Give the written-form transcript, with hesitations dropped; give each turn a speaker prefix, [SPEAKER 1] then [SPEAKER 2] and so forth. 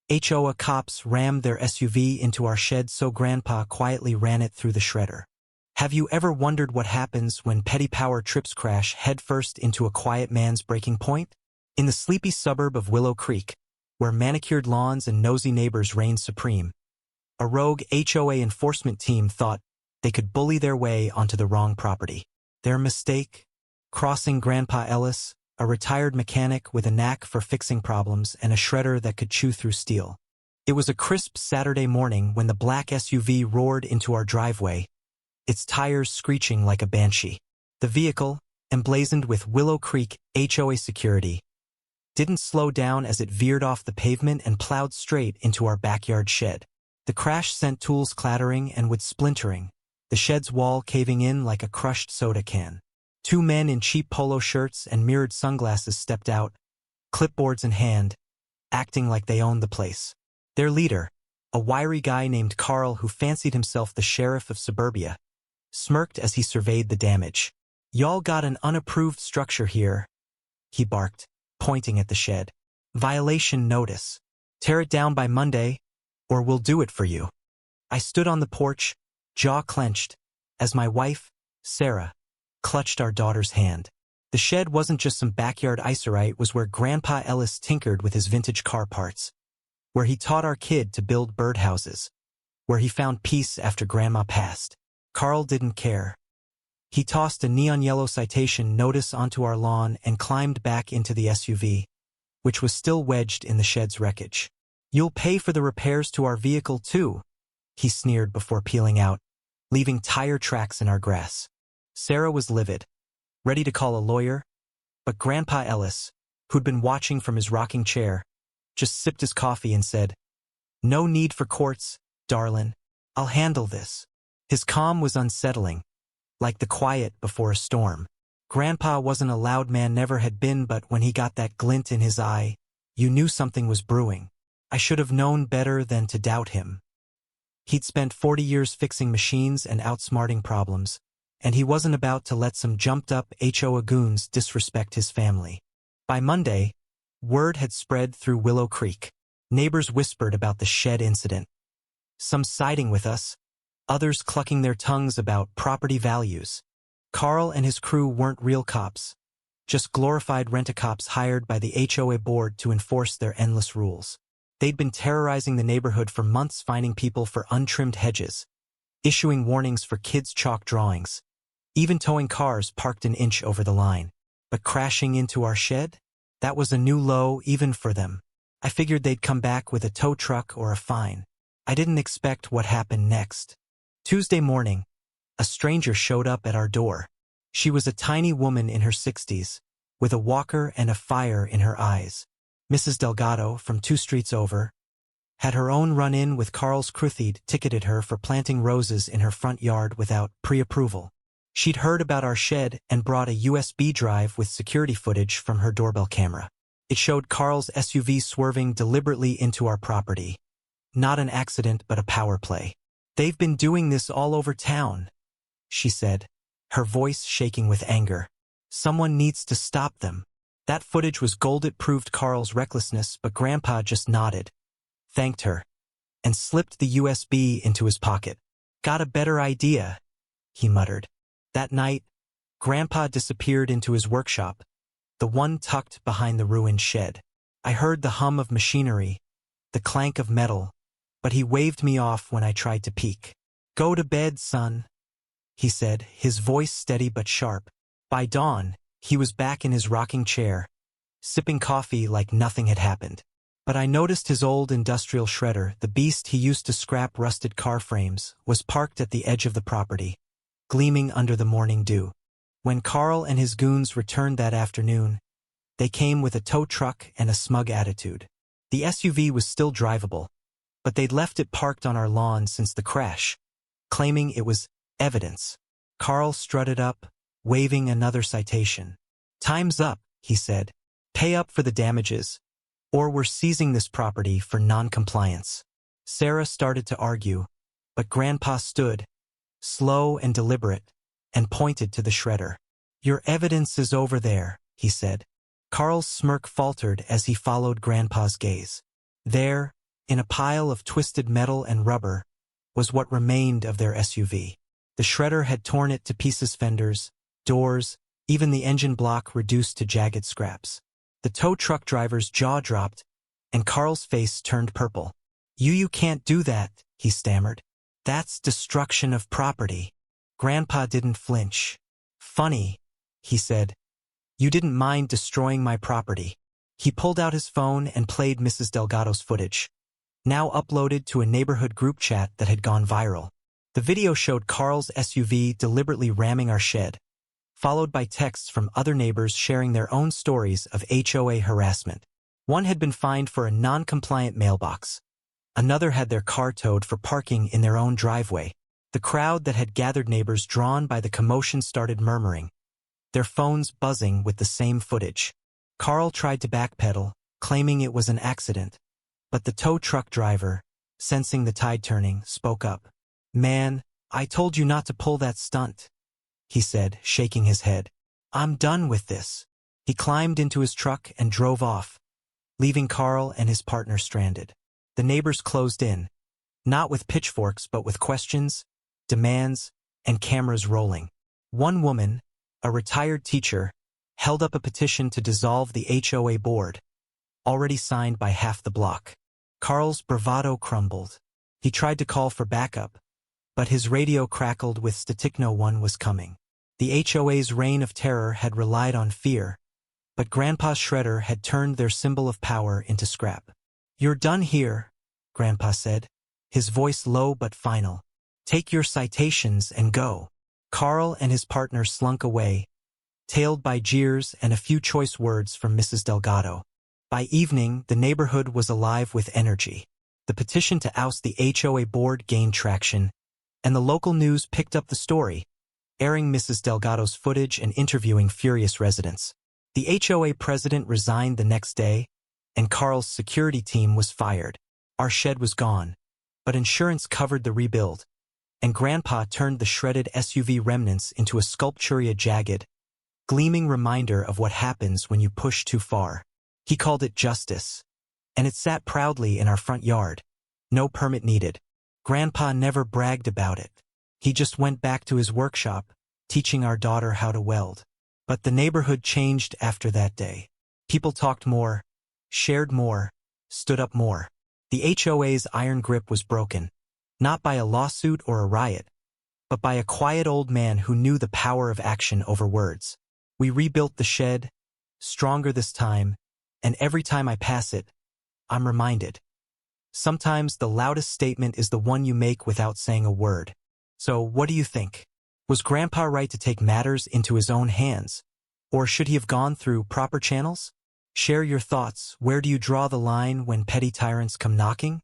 [SPEAKER 1] HOA cops rammed their SUV into our shed so Grandpa quietly ran it through the shredder. Have you ever wondered what happens when petty power trips crash headfirst into a quiet man's breaking point? In the sleepy suburb of Willow Creek, where manicured lawns and nosy neighbors reign supreme, a rogue HOA enforcement team thought they could bully their way onto the wrong property. Their mistake? Crossing Grandpa Ellis, a retired mechanic with a knack for fixing problems and a shredder that could chew through steel. It was a crisp Saturday morning when the black SUV roared into our driveway, its tires screeching like a banshee. The vehicle, emblazoned with Willow Creek HOA security, didn't slow down as it veered off the pavement and plowed straight into our backyard shed. The crash sent tools clattering and wood splintering, the shed's wall caving in like a crushed soda can. Two men in cheap polo shirts and mirrored sunglasses stepped out, clipboards in hand, acting like they owned the place. Their leader, a wiry guy named Carl who fancied himself the sheriff of suburbia, smirked as he surveyed the damage. "Y'all got an unapproved structure here," he barked, pointing at the shed. "Violation notice. Tear it down by Monday, or we'll do it for you." I stood on the porch, jaw clenched, as my wife, Sarah, clutched our daughter's hand. The shed wasn't just some backyard icerite, it was where Grandpa Ellis tinkered with his vintage car parts, where he taught our kid to build birdhouses, where he found peace after Grandma passed. Carl didn't care. He tossed a neon yellow citation notice onto our lawn and climbed back into the SUV, which was still wedged in the shed's wreckage. "You'll pay for the repairs to our vehicle too," he sneered before peeling out, leaving tire tracks in our grass. Sarah was livid, ready to call a lawyer, but Grandpa Ellis, who'd been watching from his rocking chair, just sipped his coffee and said, "No need for courts, darlin'. I'll handle this." His calm was unsettling, like the quiet before a storm. Grandpa wasn't a loud man, never had been, but when he got that glint in his eye, you knew something was brewing. I should have known better than to doubt him. He'd spent 40 years fixing machines and outsmarting problems, and he wasn't about to let some jumped-up HOA goons disrespect his family. By Monday, word had spread through Willow Creek. Neighbors whispered about the shed incident, some siding with us, others clucking their tongues about property values. Carl and his crew weren't real cops, just glorified rent-a-cops hired by the HOA board to enforce their endless rules. They'd been terrorizing the neighborhood for months, fining people for untrimmed hedges, issuing warnings for kids' chalk drawings, even towing cars parked an inch over the line. But crashing into our shed? That was a new low even for them. I figured they'd come back with a tow truck or a fine. I didn't expect what happened next. Tuesday morning, a stranger showed up at our door. She was a tiny woman in her 60s, with a walker and a fire in her eyes. Mrs. Delgado, from 2 streets over, had her own run-in with Carl's crew. They'd ticketed her for planting roses in her front yard without pre-approval. She'd heard about our shed and brought a USB drive with security footage from her doorbell camera. It showed Carl's SUV swerving deliberately into our property. Not an accident, but a power play. "They've been doing this all over town," she said, her voice shaking with anger. "Someone needs to stop them." That footage was gold. It proved Carl's recklessness, but Grandpa just nodded, thanked her, and slipped the USB into his pocket. "Got a better idea," he muttered. That night, Grandpa disappeared into his workshop, the one tucked behind the ruined shed. I heard the hum of machinery, the clank of metal, but he waved me off when I tried to peek. "Go to bed, son," he said, his voice steady but sharp. By dawn, he was back in his rocking chair, sipping coffee like nothing had happened. But I noticed his old industrial shredder, the beast he used to scrap rusted car frames, was parked at the edge of the property, gleaming under the morning dew. When Carl and his goons returned that afternoon, they came with a tow truck and a smug attitude. The SUV was still drivable, but they'd left it parked on our lawn since the crash, claiming it was evidence. Carl strutted up, waving another citation. "Time's up," he said. "Pay up for the damages, or we're seizing this property for non-compliance." Sarah started to argue, but Grandpa stood, slow and deliberate, and pointed to the shredder. "Your evidence is over there," he said. Carl's smirk faltered as he followed Grandpa's gaze. "There, In a pile of twisted metal and rubber was what remained of their SUV. The shredder had torn it to pieces, fenders, doors, even the engine block reduced to jagged scraps. The tow truck driver's jaw dropped, and Carl's face turned purple. You can't do that," he stammered. "That's destruction of property." Grandpa didn't flinch. "Funny," he said. "You didn't mind destroying my property." He pulled out his phone and played Mrs. Delgado's footage, now uploaded to a neighborhood group chat that had gone viral. The video showed Carl's SUV deliberately ramming our shed, followed by texts from other neighbors sharing their own stories of HOA harassment. One had been fined for a non-compliant mailbox. Another had their car towed for parking in their own driveway. The crowd that had gathered, neighbors drawn by the commotion, started murmuring, their phones buzzing with the same footage. Carl tried to backpedal, claiming it was an accident, but the tow truck driver, sensing the tide turning, spoke up. "Man, I told you not to pull that stunt," he said, shaking his head. "I'm done with this." He climbed into his truck and drove off, leaving Carl and his partner stranded. The neighbors closed in, not with pitchforks but with questions, demands, and cameras rolling. One woman, a retired teacher, held up a petition to dissolve the HOA board, already signed by half the block. Carl's bravado crumbled. He tried to call for backup, but his radio crackled with static: no one was coming. The HOA's reign of terror had relied on fear, but Grandpa's shredder had turned their symbol of power into scrap. "You're done here," Grandpa said, his voice low but final. "Take your citations and go." Carl and his partner slunk away, tailed by jeers and a few choice words from Mrs. Delgado. By evening, the neighborhood was alive with energy. The petition to oust the HOA board gained traction, and the local news picked up the story, airing Mrs. Delgado's footage and interviewing furious residents. The HOA president resigned the next day, and Carl's security team was fired. Our shed was gone, but insurance covered the rebuild, and Grandpa turned the shredded SUV remnants into a sculpture, a jagged, gleaming reminder of what happens when you push too far. He called it justice, and it sat proudly in our front yard. No permit needed. Grandpa never bragged about it. He just went back to his workshop, teaching our daughter how to weld. But the neighborhood changed after that day. People talked more, shared more, stood up more. The HOA's iron grip was broken, not by a lawsuit or a riot, but by a quiet old man who knew the power of action over words. We rebuilt the shed, stronger this time, and every time I pass it, I'm reminded. Sometimes the loudest statement is the one you make without saying a word. So what do you think? Was Grandpa right to take matters into his own hands? Or should he have gone through proper channels? Share your thoughts. Where do you draw the line when petty tyrants come knocking?